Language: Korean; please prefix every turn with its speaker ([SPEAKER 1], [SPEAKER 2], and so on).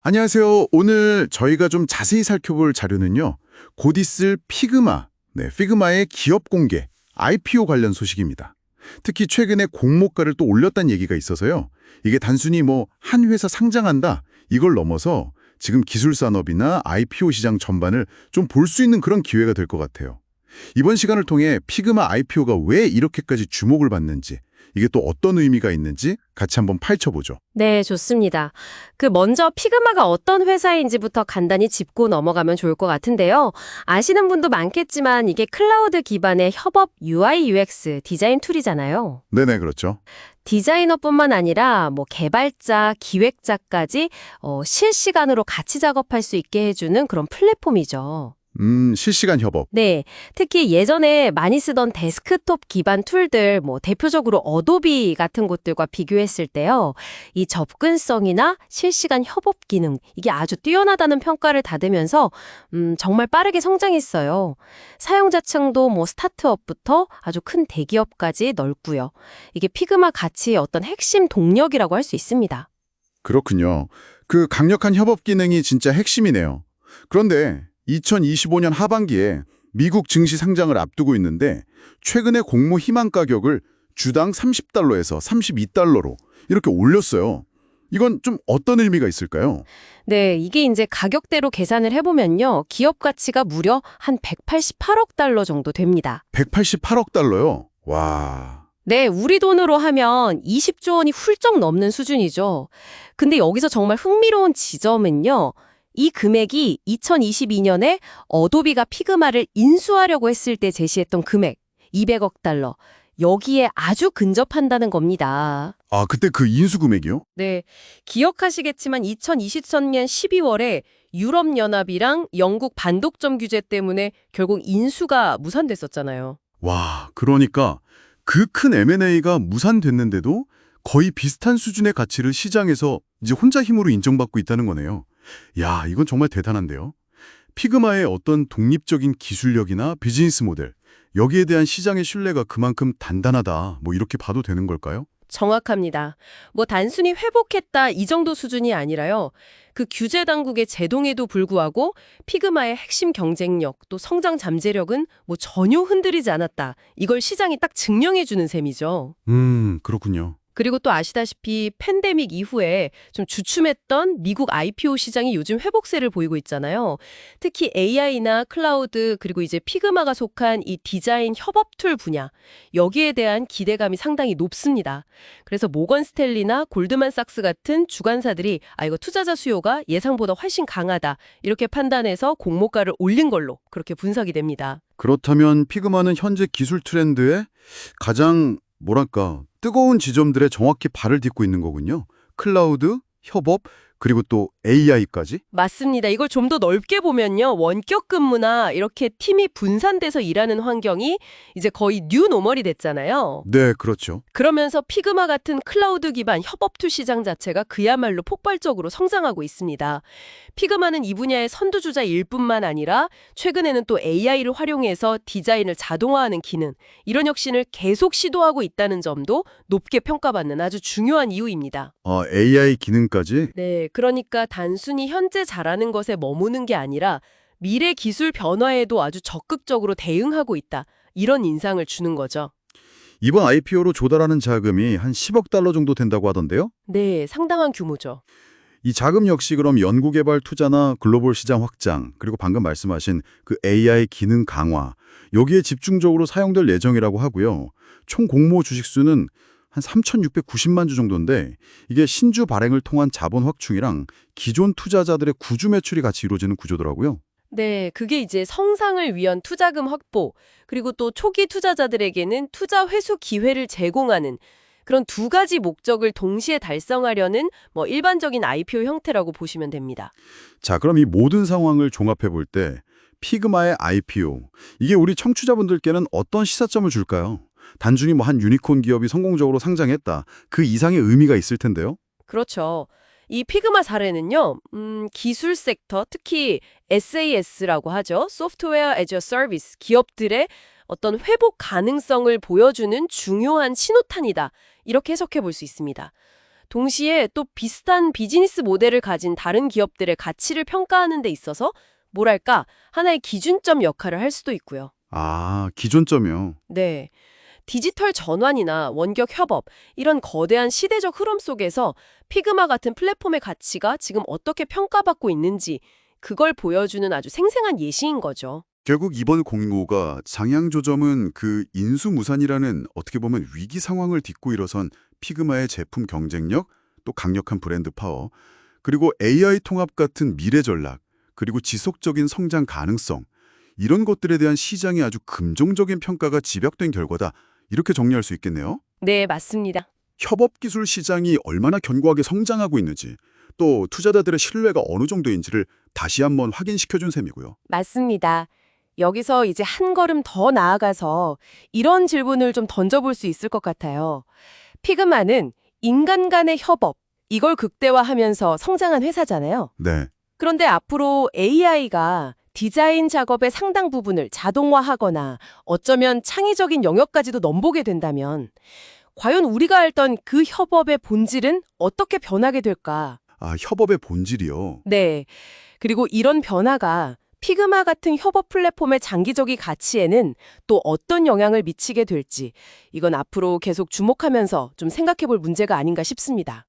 [SPEAKER 1] 안녕하세요. 오늘 저희가 좀 자세히 살펴볼 자료는요. 곧 있을 피그마, 피그마의 기업 공개, IPO 관련 소식입니다. 특히 최근에 공모가를 또 올렸다는 얘기가 있어서요. 이게 단순히 한 회사 상장한다, 이걸 넘어서 지금 기술 산업이나 IPO 시장 전반을 좀 볼 수 있는 그런 기회가 될 것 같아요. 이번 시간을 통해 피그마 IPO가 왜 이렇게까지 주목을 받는지, 이게 또 어떤 의미가 있는지 같이 한번 파헤쳐보죠.
[SPEAKER 2] 네, 좋습니다. 먼저 피그마가 어떤 회사인지부터 간단히 짚고 넘어가면 좋을 것 같은데요. 아시는 분도 많겠지만 이게 클라우드 기반의 협업 UI UX 디자인 툴이잖아요.
[SPEAKER 1] 네네, 그렇죠.
[SPEAKER 2] 디자이너뿐만 아니라 개발자, 기획자까지 실시간으로 같이 작업할 수 있게 해주는 그런 플랫폼이죠.
[SPEAKER 1] 실시간 협업.
[SPEAKER 2] 네, 특히 예전에 많이 쓰던 데스크톱 기반 툴들, 대표적으로 어도비 같은 곳들과 비교했을 때요, 이 접근성이나 실시간 협업 기능, 이게 아주 뛰어나다는 평가를 받으면서 정말 빠르게 성장했어요. 사용자층도 스타트업부터 아주 큰 대기업까지 넓고요. 이게 피그마 가치의 어떤 핵심 동력이라고 할 수 있습니다.
[SPEAKER 1] 그렇군요. 그 강력한 협업 기능이 진짜 핵심이네요. 그런데 2025년 하반기에 미국 증시 상장을 앞두고 있는데 최근에 공모 희망 가격을 주당 30달러에서 32달러로 이렇게 올렸어요. 이건 좀 어떤 의미가 있을까요?
[SPEAKER 2] 네, 이게 이제 가격대로 계산을 해보면요, 기업 가치가 무려 한 188억 달러 정도 됩니다.
[SPEAKER 1] 188억 달러요? 와...
[SPEAKER 2] 네, 우리 돈으로 하면 20조 원이 훌쩍 넘는 수준이죠. 근데 여기서 정말 흥미로운 지점은요, 이 금액이 2022년에 어도비가 피그마를 인수하려고 했을 때 제시했던 금액, 200억 달러, 여기에 아주 근접한다는 겁니다.
[SPEAKER 1] 아, 그때 그 인수 금액이요?
[SPEAKER 2] 네, 기억하시겠지만 2023년 12월에 유럽연합이랑 영국 반독점 규제 때문에 결국 인수가 무산됐었잖아요.
[SPEAKER 1] 와, 그러니까 그 큰 M&A가 무산됐는데도 거의 비슷한 수준의 가치를 시장에서 이제 혼자 힘으로 인정받고 있다는 거네요. 야, 이건 정말 대단한데요. 피그마의 어떤 독립적인 기술력이나 비즈니스 모델, 여기에 대한 시장의 신뢰가 그만큼 단단하다, 이렇게 봐도 되는 걸까요?
[SPEAKER 2] 정확합니다. 단순히 회복했다 이 정도 수준이 아니라요. 그 규제 당국의 제동에도 불구하고 피그마의 핵심 경쟁력 또 성장 잠재력은 전혀 흔들리지 않았다. 이걸 시장이 딱 증명해 주는 셈이죠.
[SPEAKER 1] 그렇군요.
[SPEAKER 2] 그리고 또 아시다시피 팬데믹 이후에 좀 주춤했던 미국 IPO 시장이 요즘 회복세를 보이고 있잖아요. 특히 AI나 클라우드 그리고 이제 피그마가 속한 이 디자인 협업 툴 분야, 여기에 대한 기대감이 상당히 높습니다. 그래서 모건 스탠리나 골드만삭스 같은 주관사들이 이거 투자자 수요가 예상보다 훨씬 강하다, 이렇게 판단해서 공모가를 올린 걸로 그렇게 분석이 됩니다.
[SPEAKER 1] 그렇다면 피그마는 현재 기술 트렌드에 가장 뜨거운 지점들에 정확히 발을 딛고 있는 거군요. 클라우드, 협업, 그리고 또 AI까지?
[SPEAKER 2] 맞습니다. 이걸 좀 더 넓게 보면요, 원격 근무나 이렇게 팀이 분산돼서 일하는 환경이 이제 거의 뉴 노멀이 됐잖아요.
[SPEAKER 1] 네, 그렇죠.
[SPEAKER 2] 그러면서 피그마 같은 클라우드 기반 협업 툴 시장 자체가 그야말로 폭발적으로 성장하고 있습니다. 피그마는 이 분야의 선두주자일 뿐만 아니라 최근에는 또 AI를 활용해서 디자인을 자동화하는 기능, 이런 혁신을 계속 시도하고 있다는 점도 높게 평가받는 아주 중요한 이유입니다.
[SPEAKER 1] AI 기능까지?
[SPEAKER 2] 네, 그러니까 단순히 현재 잘하는 것에 머무는 게 아니라 미래 기술 변화에도 아주 적극적으로 대응하고 있다, 이런 인상을 주는 거죠.
[SPEAKER 1] 이번 IPO로 조달하는 자금이 한 10억 달러 정도 된다고 하던데요?
[SPEAKER 2] 네, 상당한 규모죠.
[SPEAKER 1] 이 자금 역시 그럼 연구개발 투자나 글로벌 시장 확장, 그리고 방금 말씀하신 그 AI 기능 강화, 여기에 집중적으로 사용될 예정이라고 하고요. 총 공모 주식수는 한 3,690만 주 정도인데 이게 신주 발행을 통한 자본 확충이랑 기존 투자자들의 구주 매출이 같이 이루어지는 구조더라고요.
[SPEAKER 2] 네, 그게 이제 성장을 위한 투자금 확보, 그리고 또 초기 투자자들에게는 투자 회수 기회를 제공하는 그런 두 가지 목적을 동시에 달성하려는 일반적인 IPO 형태라고 보시면 됩니다.
[SPEAKER 1] 자, 그럼 이 모든 상황을 종합해 볼 때 피그마의 IPO, 이게 우리 청취자분들께는 어떤 시사점을 줄까요? 단순히 한 유니콘 기업이 성공적으로 상장했다, 그 이상의 의미가 있을 텐데요.
[SPEAKER 2] 그렇죠. 이 피그마 사례는요, 기술 섹터, 특히 SaaS라고 하죠. Software as a Service 기업들의 어떤 회복 가능성을 보여주는 중요한 신호탄이다, 이렇게 해석해 볼 수 있습니다. 동시에 또 비슷한 비즈니스 모델을 가진 다른 기업들의 가치를 평가하는 데 있어서 뭐랄까 하나의 기준점 역할을 할 수도 있고요.
[SPEAKER 1] 아, 기존점이요.
[SPEAKER 2] 네. 디지털 전환이나 원격 협업, 이런 거대한 시대적 흐름 속에서 피그마 같은 플랫폼의 가치가 지금 어떻게 평가받고 있는지 그걸 보여주는 아주 생생한 예시인 거죠.
[SPEAKER 3] 결국 이번 공모가 장양조점은 그 인수무산이라는 어떻게 보면 위기 상황을 딛고 일어선 피그마의 제품 경쟁력, 또 강력한 브랜드 파워, 그리고 AI 통합 같은 미래 전략, 그리고 지속적인 성장 가능성, 이런 것들에 대한 시장의 아주 긍정적인 평가가 집약된 결과다. 이렇게 정리할 수 있겠네요.
[SPEAKER 2] 네, 맞습니다.
[SPEAKER 3] 협업기술 시장이 얼마나 견고하게 성장하고 있는지, 또 투자자들의 신뢰가 어느 정도인지를 다시 한번 확인시켜준 셈이고요.
[SPEAKER 2] 맞습니다. 여기서 이제 한 걸음 더 나아가서 이런 질문을 좀 던져볼 수 있을 것 같아요. 피그마는 인간 간의 협업, 이걸 극대화하면서 성장한 회사잖아요.
[SPEAKER 3] 네.
[SPEAKER 2] 그런데 앞으로 AI가 디자인 작업의 상당 부분을 자동화하거나 어쩌면 창의적인 영역까지도 넘보게 된다면 과연 우리가 알던 그 협업의 본질은 어떻게 변하게 될까?
[SPEAKER 3] 아, 협업의 본질이요.
[SPEAKER 2] 네. 그리고 이런 변화가 피그마 같은 협업 플랫폼의 장기적인 가치에는 또 어떤 영향을 미치게 될지 이건 앞으로 계속 주목하면서 좀 생각해 볼 문제가 아닌가 싶습니다.